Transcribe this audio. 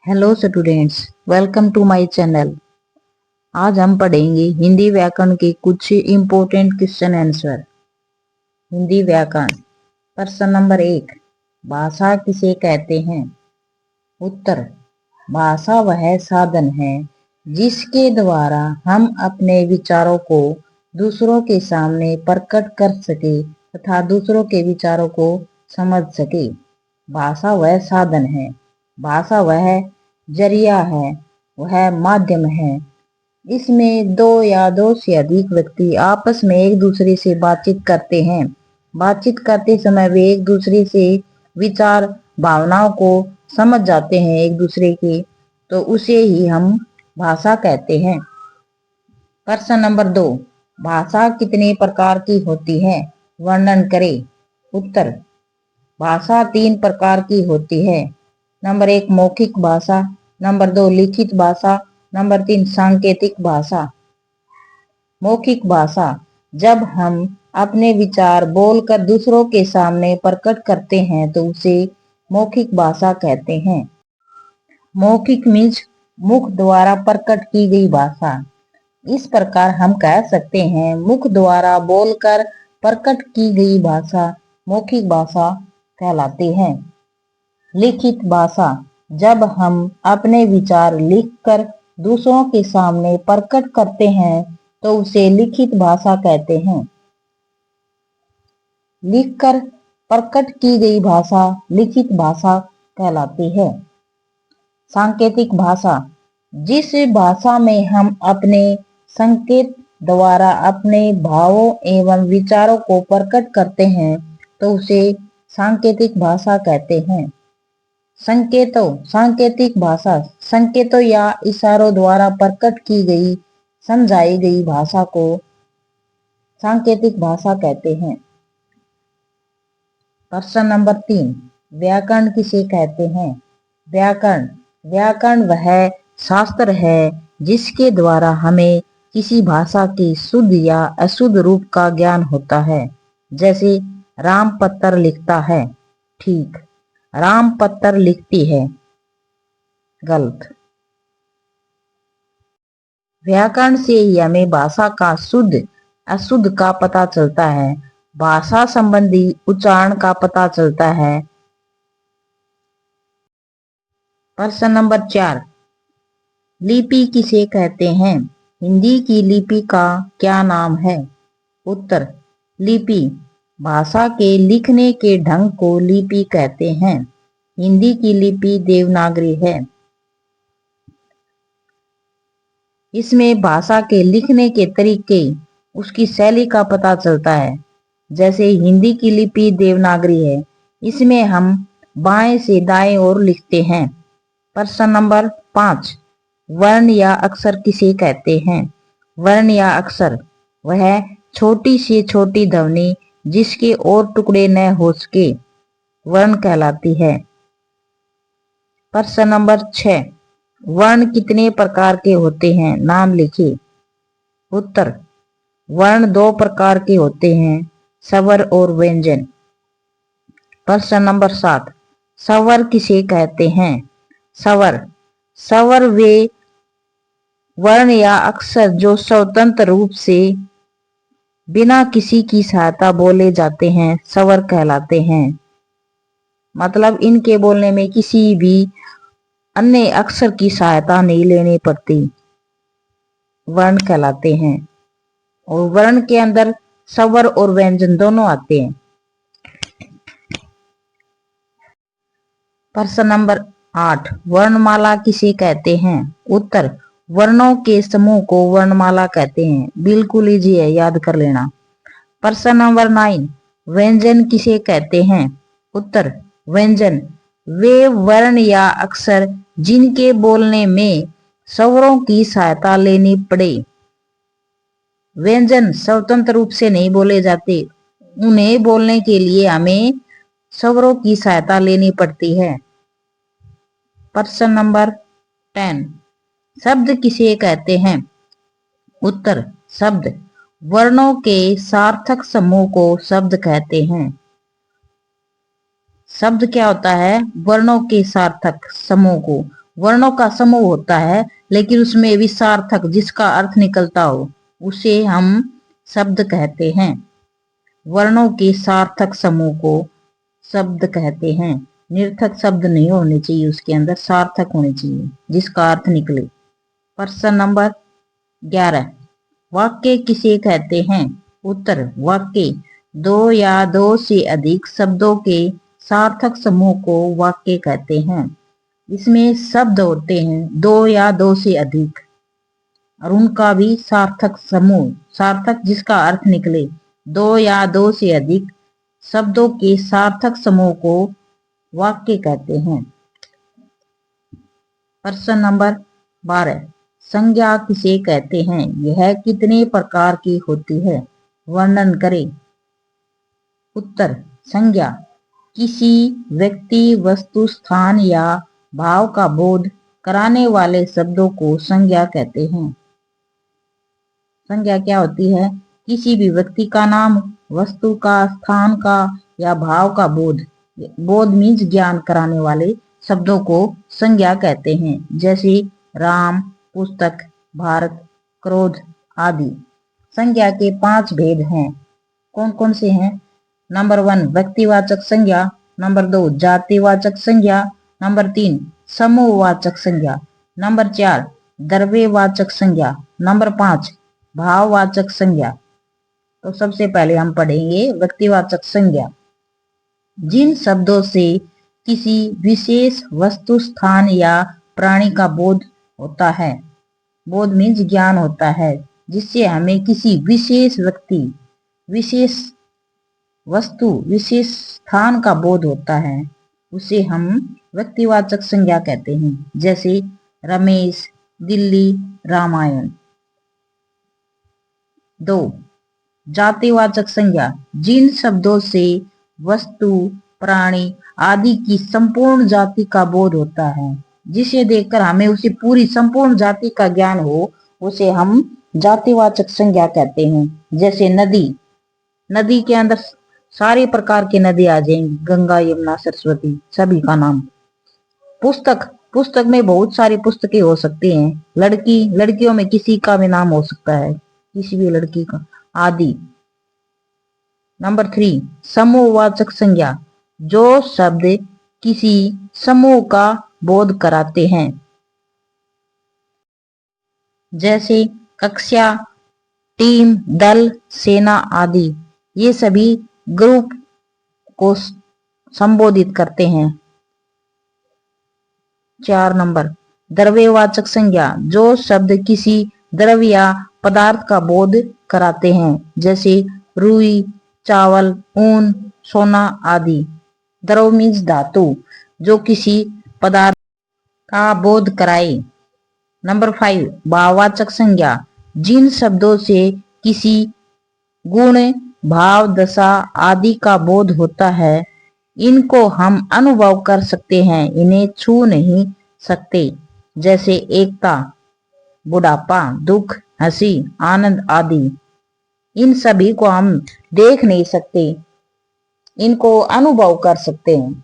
Hello students, welcome to my channel. आज हम पढ़ेंगे हिंदी व्याकरण के कुछ इम्पोर्टेंट क्वेश्चन आंसर। हिंदी व्याकरण प्रश्न नंबर 1, भाषा किसे कहते हैं? उत्तर, भाषा वह साधन है जिसके द्वारा हम अपने विचारों को दूसरों के सामने प्रकट कर सके तथा दूसरों के विचारों को समझ सके। भाषा वह साधन है, भाषा वह जरिया है, वह माध्यम है। इसमें दो या दो से अधिक व्यक्ति आपस में एक दूसरे से बातचीत करते हैं। बातचीत करते समय वे एक दूसरे से विचार भावनाओं को समझ जाते हैं एक दूसरे के, तो उसे ही हम भाषा कहते हैं। प्रश्न नंबर 2, भाषा कितने प्रकार की होती है? वर्णन करें। उत्तर, भाषा 3 प्रकार की होती है। नंबर 1, मौखिक भाषा। नंबर 2, लिखित भाषा। नंबर 3, सांकेतिक भाषा। मौखिक भाषा, जब हम अपने विचार बोलकर दूसरों के सामने प्रकट करते हैं तो उसे मौखिक भाषा कहते हैं। मौखिक मीन्स मुख द्वारा प्रकट की गई भाषा। इस प्रकार हम कह सकते हैं, मुख द्वारा बोलकर प्रकट की गई भाषा मौखिक भाषा कहलाती है। लिखित भाषा, जब हम अपने विचार लिखकर दूसरों के सामने प्रकट करते हैं तो उसे लिखित भाषा कहते हैं। लिखकर प्रकट की गई भाषा लिखित भाषा कहलाती है। सांकेतिक भाषा, जिस भाषा में हम अपने संकेत द्वारा अपने भावों एवं विचारों को प्रकट करते हैं तो उसे सांकेतिक भाषा कहते हैं। संकेतों, सांकेतिक भाषा संकेतों या इशारों द्वारा प्रकट की गई समझाई गई भाषा को सांकेतिक भाषा कहते हैं। प्रश्न नंबर 3, व्याकरण किसे कहते हैं? व्याकरण वह शास्त्र है जिसके द्वारा हमें किसी भाषा के शुद्ध या अशुद्ध रूप का ज्ञान होता है। जैसे राम पत्थर लिखता है, ठीक, राम पत्थर लिखती है, गलत। व्याकरण से ही हमें भाषा का शुद्ध अशुद्ध का पता चलता है, भाषा संबंधी उच्चारण का पता चलता है। प्रश्न नंबर 4, लिपि किसे कहते हैं? हिंदी की लिपि का क्या नाम है? उत्तर, लिपि भाषा के लिखने के ढंग को लिपि कहते हैं। हिंदी की लिपि देवनागरी है। इसमें भाषा के लिखने के तरीके, उसकी शैली का पता चलता है। जैसे हिंदी की लिपि देवनागरी है, इसमें हम बाएं से दाएं ओर लिखते हैं। प्रश्न नंबर 5, वर्ण या अक्षर किसे कहते हैं? वर्ण या अक्षर वह छोटी से छोटी ध्वनि जिसके और टुकड़े न हो सके वर्ण कहलाती है। प्रश्न नंबर 6, वर्ण कितने प्रकार के होते हैं? नाम लिखिए। उत्तर, वर्ण 2 प्रकार के होते हैं, स्वर और व्यंजन। प्रश्न नंबर 7, स्वर किसे कहते हैं? स्वर वे वर्ण या अक्षर जो स्वतंत्र रूप से बिना किसी की सहायता बोले जाते हैं, स्वर कहलाते हैं। मतलब इनके बोलने में किसी भी अन्य अक्षर की सहायता नहीं लेनी पड़ती, वर्ण कहलाते हैं। और वर्ण के अंदर स्वर और व्यंजन दोनों आते हैं। प्रश्न नंबर 8, वर्णमाला किसे कहते हैं? उत्तर, वर्णों के समूह को वर्णमाला कहते हैं। बिल्कुल इजी है, याद कर लेना। प्रश्न नंबर 9, व्यंजन किसे कहते हैं? उत्तर, व्यंजन वे वर्ण या अक्षर जिनके बोलने में स्वरों की सहायता लेनी पड़े। व्यंजन स्वतंत्र रूप से नहीं बोले जाते, उन्हें बोलने के लिए हमें स्वरों की सहायता लेनी पड़ती है। प्रश्न नंबर 10, शब्द किसे कहते हैं? उत्तर, शब्द वर्णों के सार्थक समूह को शब्द कहते हैं। शब्द क्या होता है? वर्णों के सार्थक समूह को, वर्णों का समूह होता है लेकिन उसमें विसार्थक जिसका अर्थ निकलता हो उसे हम शब्द कहते हैं। वर्णों के सार्थक समूह को शब्द कहते हैं। निर्थक शब्द नहीं होने चाहिए, उसके अंदर सार्थक होने चाहिए जिसका अर्थ निकले। प्रश्न नंबर 11, वाक्य किसे कहते हैं? उत्तर, वाक्य दो या दो से अधिक शब्दों के सार्थक समूह को वाक्य कहते हैं। इसमें शब्द होते हैं दो या दो से अधिक और उनका भी सार्थक समूह, सार्थक जिसका अर्थ निकले, दो या दो से अधिक शब्दों के सार्थक समूह को वाक्य कहते हैं। प्रश्न नंबर 12, संज्ञा किसे कहते हैं? यह कितने प्रकार की होती है? वर्णन करें। उत्तर, संज्ञा किसी व्यक्ति, वस्तु, स्थान या भाव का बोध कराने वाले शब्दों को संज्ञा कहते हैं। संज्ञा क्या होती है? किसी भी व्यक्ति का नाम, वस्तु का, स्थान का या भाव का बोध, बोध मीन्स ज्ञान कराने वाले शब्दों को संज्ञा कहते हैं। जैसे राम, पुस्तक, भारत, क्रोध आदि। संज्ञा के 5 भेद हैं। कौन कौन से हैं? नंबर 1, व्यक्तिवाचक संज्ञा। नंबर 2, जातिवाचक संज्ञा। नंबर 3, समूहवाचक संज्ञा। नंबर 4, द्रव्यवाचक संज्ञा। नंबर 5, भाववाचक संज्ञा। तो सबसे पहले हम पढ़ेंगे व्यक्तिवाचक संज्ञा। जिन शब्दों से किसी विशेष वस्तु, स्थान या प्राणी का बोध होता है, बोध मीन्स ज्ञान होता है, जिससे हमें किसी विशेष व्यक्ति, विशेष वस्तु, विशेष स्थान का बोध होता है, उसे हम व्यक्तिवाचक संज्ञा कहते हैं। जैसे रमेश, दिल्ली, रामायण। 2, जातिवाचक संज्ञा। जिन शब्दों से वस्तु, प्राणी आदि की संपूर्ण जाति का बोध होता है, जिसे देखकर हमें उसी पूरी संपूर्ण जाति का ज्ञान हो, उसे हम जातिवाचक संज्ञा कहते हैं। जैसे नदी, नदी के अंदर सारे प्रकार की नदी आ जाएंगी, गंगा, यमुना, सरस्वती, सभी का नाम। पुस्तक, पुस्तक में बहुत सारी पुस्तकें हो सकती हैं। लड़की, लड़कियों में किसी का भी नाम हो सकता है, किसी भी लड़की का आदि। नंबर 3, समूहवाचक संज्ञा। जो शब्द किसी समूह का बोध कराते हैं। जैसे कक्षा, टीम, दल, सेना आदि। ये सभी ग्रुप को संबोधित करते हैं। 4 नंबर, द्रव्यवाचक संज्ञा। जो शब्द किसी द्रव्य या पदार्थ का बोध कराते हैं। जैसे रुई, चावल, ऊन, सोना आदि। द्रव मीन्स धातु, जो किसी पदार्थ का बोध कराए। नंबर 5, भाववाचक संज्ञा। जिन शब्दों से किसी गुण, भाव, दशा आदि का बोध होता है, इनको हम अनुभव कर सकते हैं, इन्हें छू नहीं सकते। जैसे एकता, बुढ़ापा, दुख, हंसी, आनंद आदि। इन सभी को हम देख नहीं सकते, इनको अनुभव कर सकते हैं।